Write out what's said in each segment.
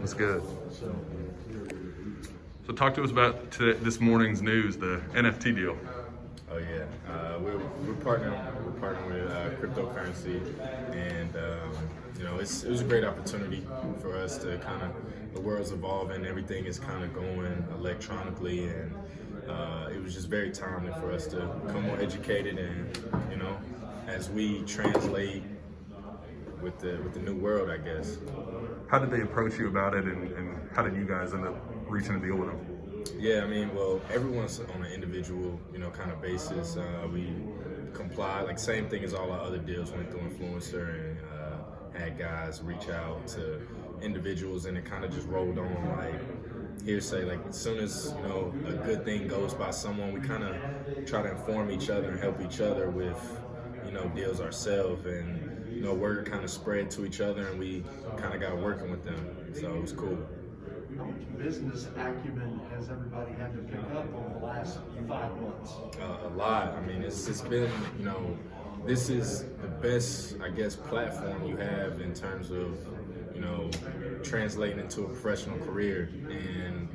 That's good. So talk to us about this morning's news, the NFT deal. Oh yeah, we're partnering with cryptocurrency, and it was a great opportunity for us to the world's evolving, everything is kind of going electronically, and it was just very timely for us to become more educated, and as we translate with the new world, I guess. How did they approach you about it, and how did you guys end up reaching a deal with them? Yeah, everyone's on an individual, kind of basis. We complied, like same thing as all our other deals, went through influencer and had guys reach out to individuals, and it kind of just rolled on like hearsay. Like as soon as, a good thing goes by someone, we kind of try to inform each other and help each other with, deals ourselves, and, word kind of spread to each other, and we kind of got working with them, so it was cool. How much business acumen has everybody had to pick up over the last 5 months? A lot. It's been, this is the best, I guess, platform you have in terms of, translating into a professional career. And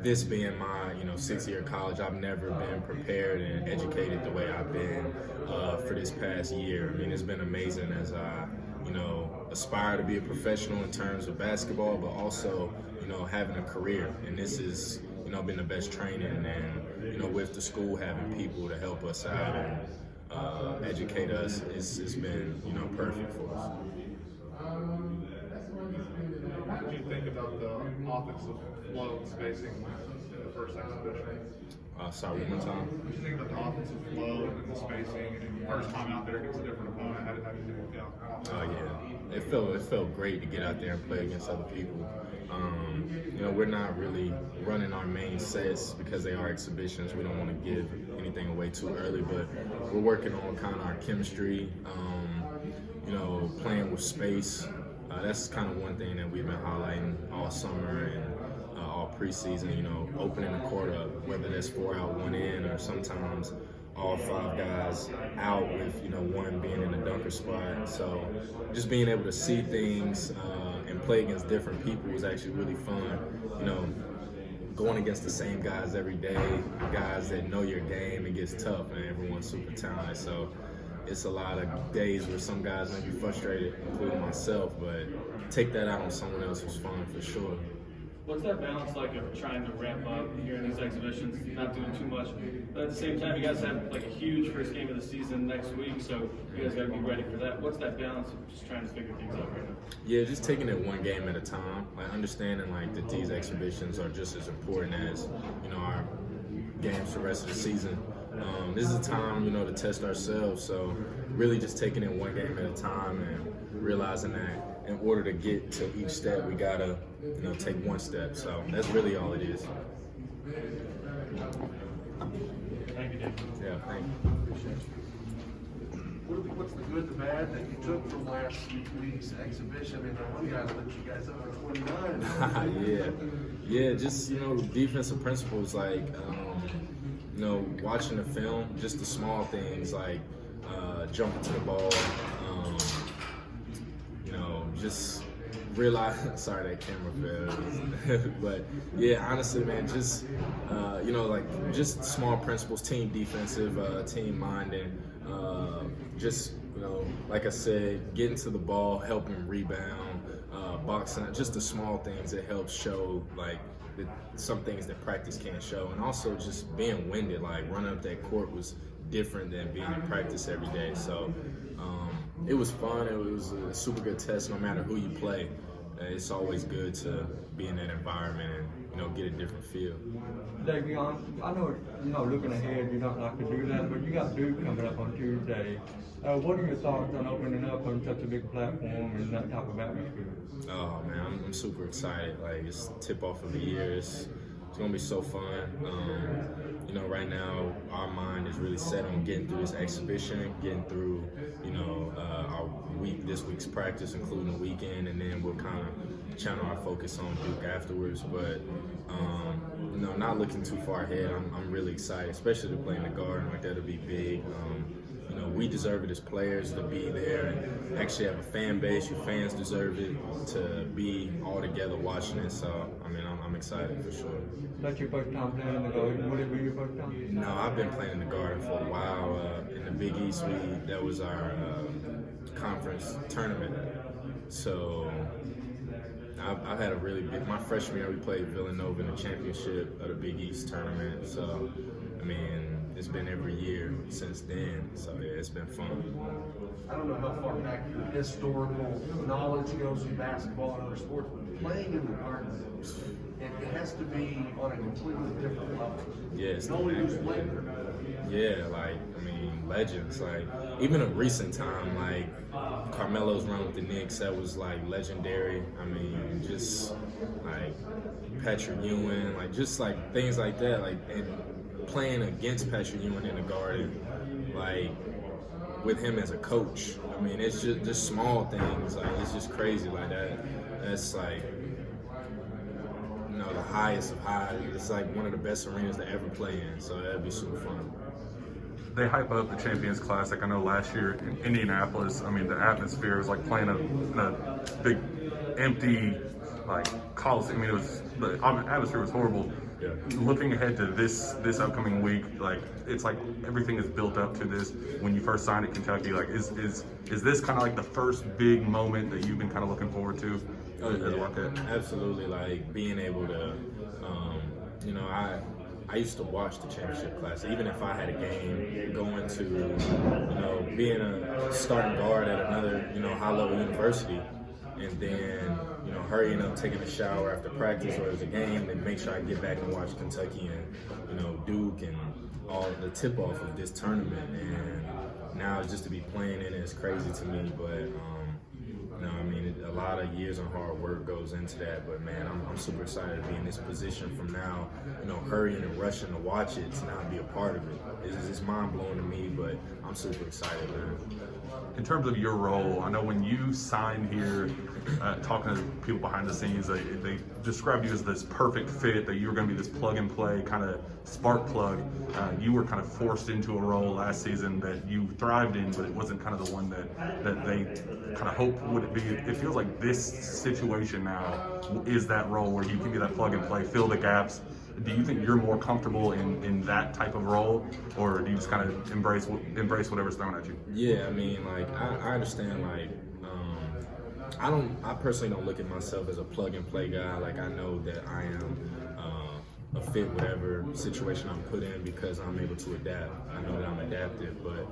this being my, 6th year of college, I've never been prepared and educated the way I've been for this past year. It's been amazing as I, aspire to be a professional in terms of basketball, but also, having a career. And this has, been the best training, and, with the school having people to help us out and educate us, it's been, perfect for us. What did you think about the offensive flow and spacing in the first exhibition? Sorry, one more time. What did you think about the offensive flow and the spacing? And first time out there against a different opponent, how did you feel? Oh yeah, it felt great to get out there and play against other people. We're not really running our main sets because they are exhibitions. We don't want to give anything away too early, but we're working on kind of our chemistry. Playing with space. That's kind of one thing that we've been highlighting all summer and all preseason, opening the court up, whether that's 4 out, 1 in, or sometimes all 5 guys out with, one being in the dunker spot. So just being able to see things and play against different people was actually really fun. Going against the same guys every day, guys that know your game, it gets tough, and everyone's super talented. So it's a lot of days where some guys may be frustrated, including myself, but take that out on someone else was fun for sure. What's that balance like of trying to ramp up here in these exhibitions, not doing too much, but at the same time, you guys have like a huge first game of the season next week, so you guys got to be ready for that. What's that balance of just trying to figure things out right now? Yeah, just taking it one game at a time, like understanding that these exhibitions are just as important as, our games for the rest of the season. This is a time, to test ourselves, so really just taking it one game at a time and realizing that in order to get to each step, we gotta, take one step. So that's really all it is. Thank you, Dave. Yeah, thank you. What's the good, the bad that you took from last week's exhibition? One guy lit you guys up for 29. Yeah, just, defensive principles, like, watching the film, just the small things, like jumping to the ball, just realize, sorry that camera failed, but yeah, honestly, man, just, just small principles, team defensive, team minded, just, like I said, getting to the ball, helping rebound, boxing, just the small things that help show, some things that practice can't show, and also just being winded, running up that court was different than being in practice every day. So it was fun. It was a super good test. No matter who you play, it's always good to be in that environment and get a different feel. Davion, I know, looking ahead, you're not like to do that, but you got Duke coming up on Tuesday. What are your thoughts on opening up on such a big platform and that type of atmosphere? Oh man, I'm super excited. It's the tip off of the year. It's gonna be so fun. Right now our mind is really set on getting through this exhibition, getting through, this week's practice, including the weekend, and then we'll kind of channel our focus on Duke afterwards. But not looking too far ahead. I'm really excited, especially to play in the Garden. That'll be big. you know, we deserve it as players to be there and actually have a fan base. Your fans deserve it to be all together watching it. So, I mean, I'm excited for sure. That's your first time playing in the Garden. Would it be your first time? No, I've been playing in the Garden for a while. In the Big East, that was our conference tournament. So I've had a really big, my freshman year we played Villanova in the championship of the Big East tournament. So, I mean, it's been every year since then. So, yeah, it's been fun. I don't know how far back your historical knowledge goes in basketball and other sports, but playing in the Garden, it has to be on a completely different level. Yeah, it's Nobody who's electric. played there. Yeah, like, I mean, legends. Like, even in recent time, like, Carmelo's run with the Knicks, that was, like, legendary. I mean, just, like, Patrick Ewing, like, just, like, things like that. Like, and playing against Patrick Ewing in the Garden, like, with him as a coach. I mean, it's just small things. Like, it's just crazy like that. That's, like, you know, the highest of highs. It's like one of the best arenas to ever play in, so that'd be super fun. They hype up the Champions Classic. I know last year in Indianapolis, I mean, the atmosphere was like playing in a big, empty, like, Coliseum. I mean, the atmosphere was horrible. Yeah. Looking ahead to this upcoming week, like, it's like everything is built up to this. When you first signed at Kentucky, like, is this kind of like the first big moment that you've been kind of looking forward to as a Wildcat? Absolutely. Like, being able to, you know, I used to watch the championship class. Even if I had a game, going to, you know, being a starting guard at another, you know, high-level university, and then, you know, hurrying up, taking a shower after practice or there's a game, and make sure I get back and watch Kentucky and, you know, Duke and all the tip-off of this tournament. And now just to be playing in it is crazy to me, but no, I mean, a lot of years and hard work goes into that, but man, I'm super excited to be in this position from now, you know, hurrying and rushing to watch it, to now be a part of it. It's mind-blowing to me, but I'm super excited, man. In terms of your role, I know when you signed here, talking to people behind the scenes, they described you as this perfect fit, that you were going to be this plug-and-play kind of spark plug. You were kind of forced into a role last season that you thrived in, but it wasn't kind of the one that they kind of hoped would be. It feels like this situation now is that role where you can be that plug-and-play, fill the gaps. Do you think you're more comfortable in that type of role, or do you just kind of embrace whatever's thrown at you? Yeah, I mean, like, I understand, like, I personally don't look at myself as a plug and play guy. Like, I know that I am a fit whatever situation I'm put in because I'm able to adapt. I know that I'm adaptive, but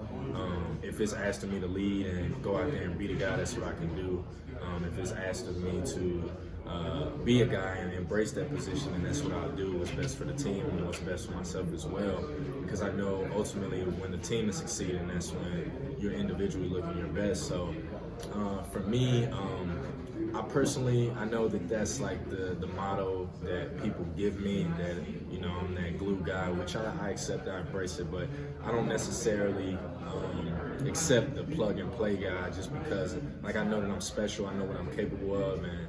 if it's asked of me to lead and go out there and be the guy, that's what I can do. If it's asked of me to be a guy and embrace that position, and that's what I'll do. What's best for the team and what's best for myself as well, because I know ultimately when the team is succeeding, that's when you're individually looking your best. So for me, I know that that's like the motto that people give me, that, you know, I'm that glue guy, which I accept, I embrace it, but I don't necessarily accept the plug and play guy just because, like, I know that I'm special, I know what I'm capable of, and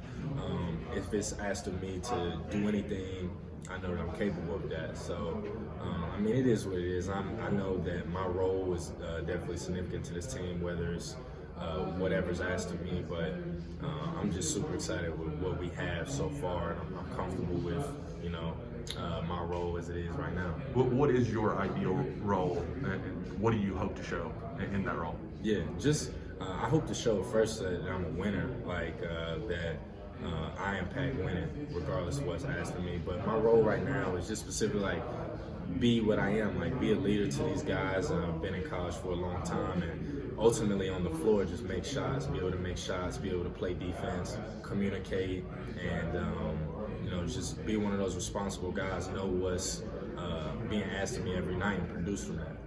if it's asked of me to do anything, I know that I'm capable of that. So, I mean, it is what it is. I know that my role is definitely significant to this team, whether it's whatever's asked of me, but I'm just super excited with what we have so far, and I'm comfortable with, you know, my role as it is right now. What is your ideal role, and what do you hope to show in that role? Yeah, just I hope to show first that I'm a winner, like that I impact winning regardless of what's asked of me. But my role right now is just specifically like be what I am, like be a leader to these guys. I've been in college for a long time, and ultimately on the floor, just make shots, be able to make shots, be able to play defense, communicate, and you know, just be one of those responsible guys, know what's being asked of me every night and produce from that.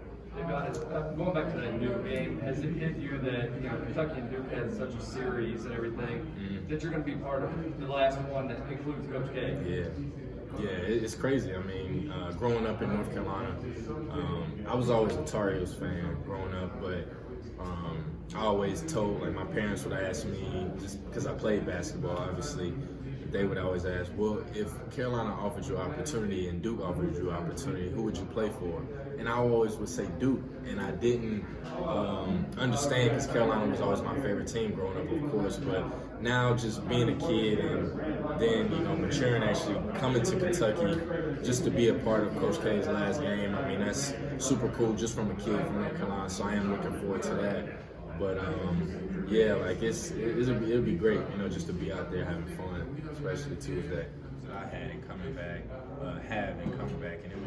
Going back to that Duke game, has it hit you that, you know, Kentucky and Duke had such a series and everything, that you're going to be part of the last one that includes Coach K? Yeah, it's crazy. I mean, growing up in North Carolina, I was always a Tar Heels fan growing up, but I always told, like, my parents would ask me, just because I played basketball, obviously, they would always ask, well, if Carolina offered you opportunity and Duke offered you opportunity, who would you play for? And I always would say Duke, and I didn't understand because Carolina was always my favorite team growing up, of course. But now, just being a kid and then maturing, actually coming to Kentucky, just to be a part of Coach K's last game. I mean, that's super cool, just from a kid from North Carolina. So I am looking forward to that. But yeah, like it'll be great, just to be out there having fun, especially Tuesday. I had in coming back, and it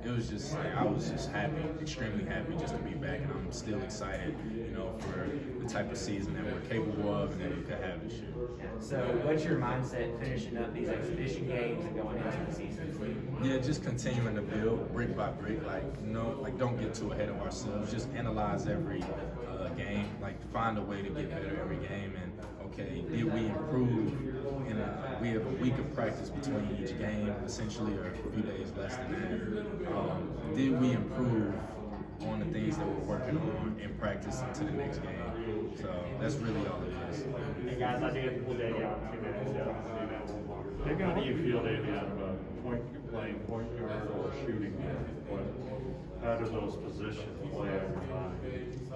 was just like I was just happy, extremely happy just to be back, and I'm still excited, for the type of season that we're capable of and that we could have this year. So, what's your mindset finishing up these exhibition games and going into the season? Yeah, just continuing to build brick by brick. Don't get too ahead of ourselves. Just analyze every game. Find a way to get better every game. And okay, did we improve? We have a week of practice between each game, essentially, or a few days less than that. Did we improve on the things that we're working on in practice into the next game? So that's really all it is. Hey guys, I did pull Davion 2 minutes ago. How do you feel, Davion, playing point guard or shooting guard? How do those positions play out in your mind?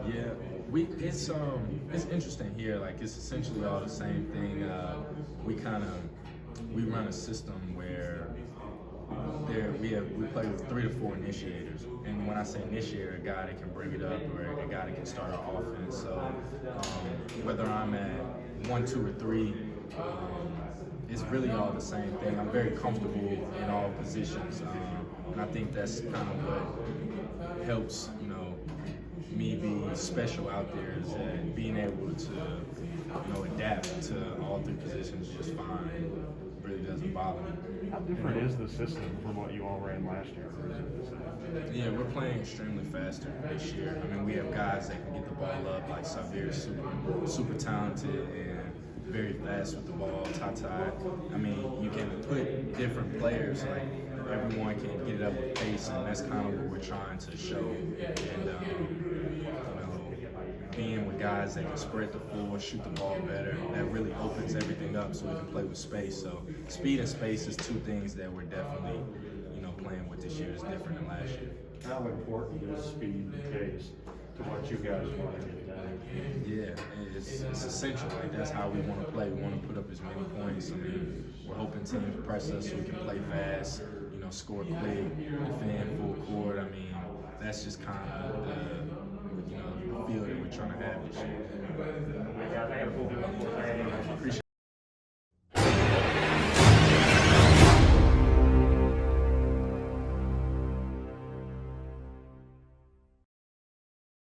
Yeah, it's interesting here. It's essentially all the same thing. We run a system where we play with 3 to 4 initiators, and when I say initiator, a guy that can bring it up or a guy that can start our offense. So whether I'm at 1, 2, or 3, it's really all the same thing. I'm very comfortable in all positions, and I think that's kind of what helps me be special out there, is that being able to adapt to all 3 positions just fine. It really doesn't bother me. How different is the system from what you all ran last year? Or is it the same? Yeah, we're playing extremely faster this year. I mean, we have guys that can get the ball up, like Xavier, super talented and very fast with the ball. Tata, I mean, you can put different players, everyone can get it up with pace, and that's kind of what we're trying to show. And being with guys that can spread the floor, shoot the ball better, that really opens everything up so we can play with space. So speed and space is 2 things that we're definitely, playing with this year. Is different than last year. How important is speed and pace to what you guys want to get done? Yeah, it's essential. That's how we want to play. We want to put up as many points. I mean, we're hoping teams press us so we can play fast, score quick, defend full court. I mean, that's just kind of the feel that we're trying to have this year. I got a full